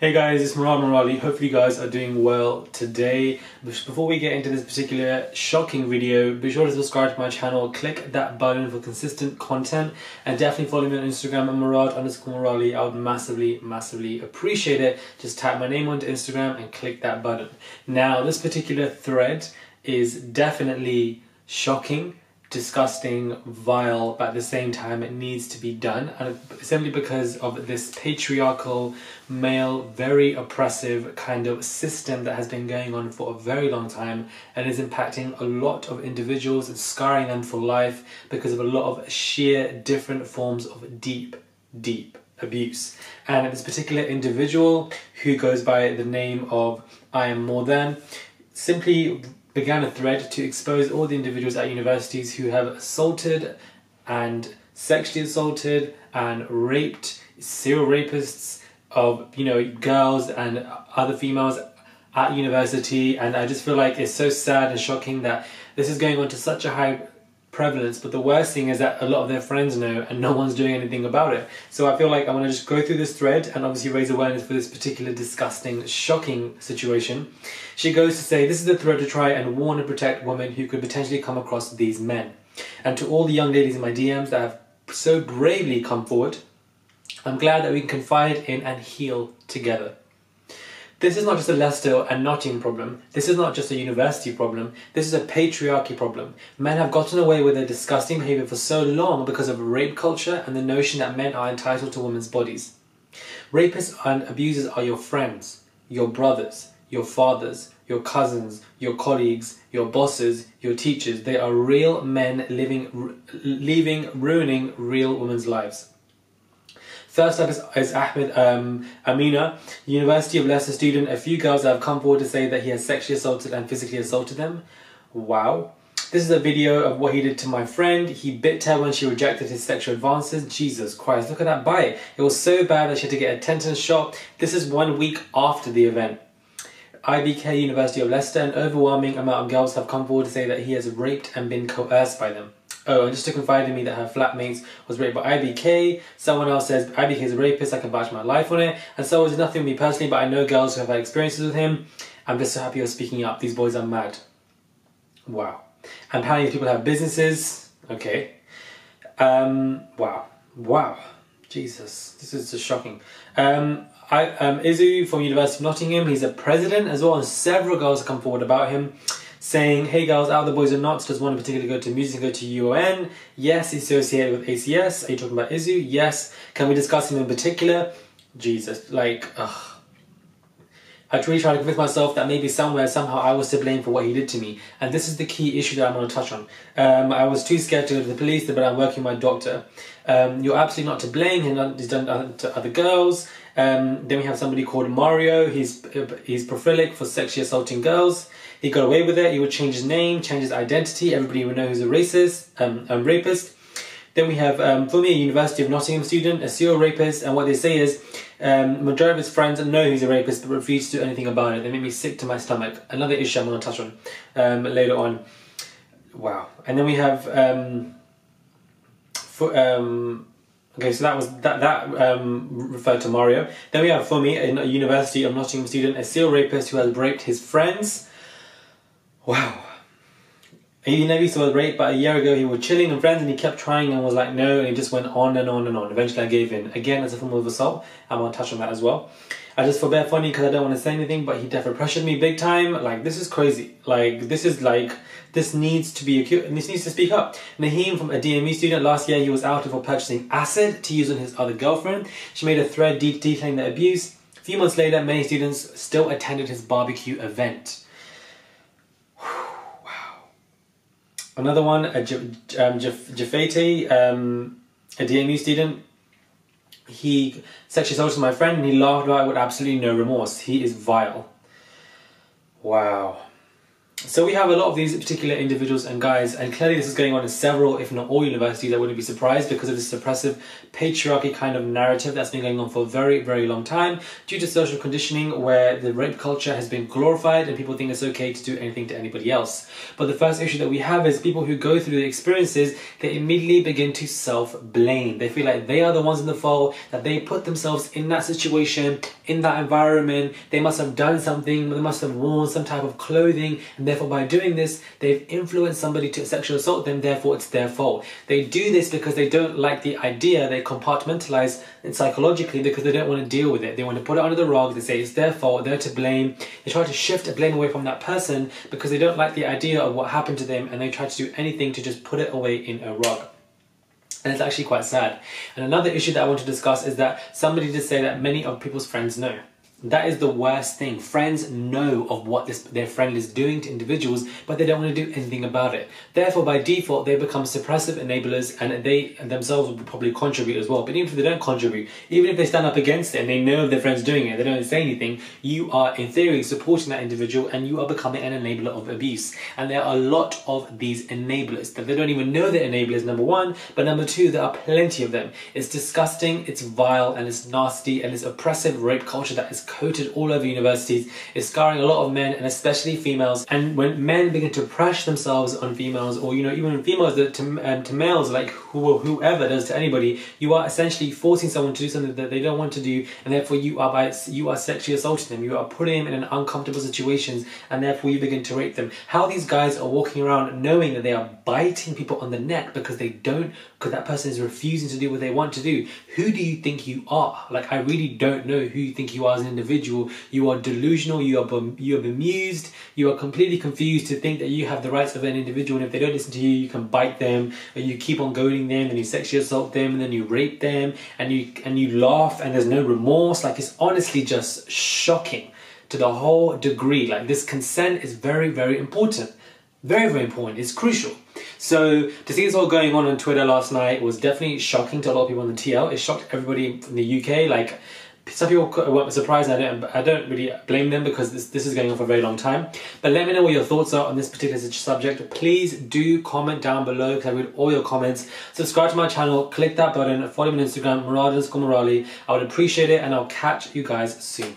Hey guys, it's Morali. Hopefully you guys are doing well today. Before we get into this particular shocking video, be sure to subscribe to my channel, click that button for consistent content, and definitely follow me on Instagram at Murad_Morali. I would massively appreciate it. Just type my name onto Instagram and click that button. Now, this particular thread is definitely shocking, disgusting, vile, but at the same time it needs to be done, and simply because of this patriarchal, male, very oppressive kind of system that has been going on for a very long time and is impacting a lot of individuals and scarring them for life because of a lot of sheer different forms of deep abuse. And this particular individual, who goes by the name of I Am More Than, simply began a thread to expose all the individuals at universities who have assaulted and sexually assaulted and raped, serial rapists of, girls and other females at university. And I just feel like it's so sad and shocking that this is going on to such a high prevalence, but the worst thing is that a lot of their friends know and no one's doing anything about it. So I feel like I want to just go through this thread and obviously raise awareness for this particular disgusting, shocking situation. She goes to say, this is a thread to try and warn and protect women who could potentially come across these men. And to all the young ladies in my DMs that have so bravely come forward, I'm glad that we can confide in and heal together. This is not just a Leicester and Nottingham problem. This is not just a university problem. This is a patriarchy problem. Men have gotten away with their disgusting behaviour for so long because of rape culture and the notion that men are entitled to women's bodies. Rapists and abusers are your friends, your brothers, your fathers, your cousins, your colleagues, your bosses, your teachers. They are real men ruining real women's lives. First up is Ahmed Amina, University of Leicester student. A few girls have come forward to say that he has sexually assaulted and physically assaulted them. Wow. This is a video of what he did to my friend. He bit her when she rejected his sexual advances. Jesus Christ, look at that bite. It was so bad that she had to get a tetanus shot. This is 1 week after the event. IBK, University of Leicester, an overwhelming amount of girls have come forward to say that he has raped and been coerced by them. Oh, and just to confide in me that her flatmate was raped by IBK. Someone else says IBK is a rapist, I can vouch my life on it. And so it's nothing with me personally, but I know girls who have had experiences with him. I'm just so happy you're speaking up. These boys are mad. Wow. And apparently these people have businesses. Okay. Wow. Jesus. This is just shocking. Izu from University of Nottingham, he's a president as well, and several girls have come forward about him, saying, hey girls, out of the boys or not, does one in particular go to music and go to UON? Yes, he's associated with ACS. Are you talking about Izu? Yes. Can we discuss him in particular? Jesus, ugh. I really try to convince myself that maybe somehow I was to blame for what he did to me. And this is the key issue that I'm going to touch on. I was too scared to go to the police, but I'm working with my doctor. You're absolutely not to blame. He's done to other girls. Then we have somebody called Mario. He's prolific for sexually assaulting girls. He got away with it. He would change his name, change his identity. Everybody would know he's a rapist. Then we have, for me, a University of Nottingham student, a serial rapist. And what they say is, majority of his friends know he's a rapist, but refuse to do anything about it. They make me sick to my stomach. Another issue I'm going to touch on later on. Wow. And then we have, okay, so that was referred to Mario. Then we have Fumi, a University of Nottingham student, a serial rapist who has raped his friends. Wow. He never used to was raped, but a year ago he was chilling with friends and he kept trying and was like no, and he just went on and on and on. Eventually I gave in. Again, as a form of assault. I'm going to touch on that as well. I just feel bad funny because I don't want to say anything, but he definitely pressured me big time. This is crazy. This needs to be acute, and this needs to speak up. Naheem, from a DME student, last year he was outed for purchasing acid to use on his other girlfriend. She made a thread detailing the abuse. A few months later, many students still attended his barbecue event. Another one, Jafete, a DMU student, he sexually assaulted my friend and he laughed about it with absolutely no remorse. He is vile. Wow. So we have a lot of these particular individuals and guys, and clearly this is going on in several, if not all universities. I wouldn't be surprised because of this oppressive patriarchy kind of narrative that's been going on for a very, very long time due to social conditioning where the rape culture has been glorified and people think it's okay to do anything to anybody else. But the first issue that we have is people who go through the experiences, they immediately begin to self-blame. They feel like they are the ones in the fault, that they put themselves in that situation, in that environment. They must have done something, they must have worn some type of clothing, and therefore by doing this, they've influenced somebody to sexually assault them, therefore it's their fault. They do this because they don't like the idea, they compartmentalize it psychologically because they don't want to deal with it. They want to put it under the rug, they say it's their fault, they're to blame. They try to shift the blame away from that person because they don't like the idea of what happened to them, and they try to do anything to just put it away in a rug. And it's actually quite sad. And another issue that I want to discuss is that somebody did say that many of people's friends know. That is the worst thing. Friends know of what their friend is doing to individuals, but they don't want to do anything about it. Therefore, by default, they become suppressive enablers, and they themselves will probably contribute as well. But even if they don't contribute, even if they stand up against it and they know their friend's doing it, they don't say anything, you are, in theory, supporting that individual and you are becoming an enabler of abuse. And there are a lot of these enablers that they don't even know they're enablers, number one, but number two, there are plenty of them. It's disgusting, it's vile, and it's nasty, and it's oppressive rape culture that is coated all over universities is scarring a lot of men and especially females. And when men begin to pressure themselves on females, or even females to males, like whoever does to anybody, you are essentially forcing someone to do something that they don't want to do, and therefore you are sexually assaulting them. You are putting them in uncomfortable situations, and therefore you begin to rape them. How these guys are walking around knowing that they are biting people on the neck because that person is refusing to do what they want to do. Who do you think you are? Like, I really don't know who you think you are as an individual. You are delusional, you are bemused, you are completely confused to think that you have the rights of an individual, and if they don't listen to you, you can bite them, and you keep on goading them, and you sexually assault them, and then you rape them, and you laugh, and there's no remorse. Like, it's honestly just shocking to the whole degree. Like, this consent is very, very important. Very, very important. It's crucial. So to see this all going on Twitter last night was definitely shocking to a lot of people on the TL. It shocked everybody in the UK. Like, some people were surprised. I don't really blame them because this is going on for a very long time. But let me know what your thoughts are on this particular subject. Please do comment down below because I read all your comments. Subscribe to my channel, click that button, follow me on Instagram, Murad_Morali. I would appreciate it, and I'll catch you guys soon.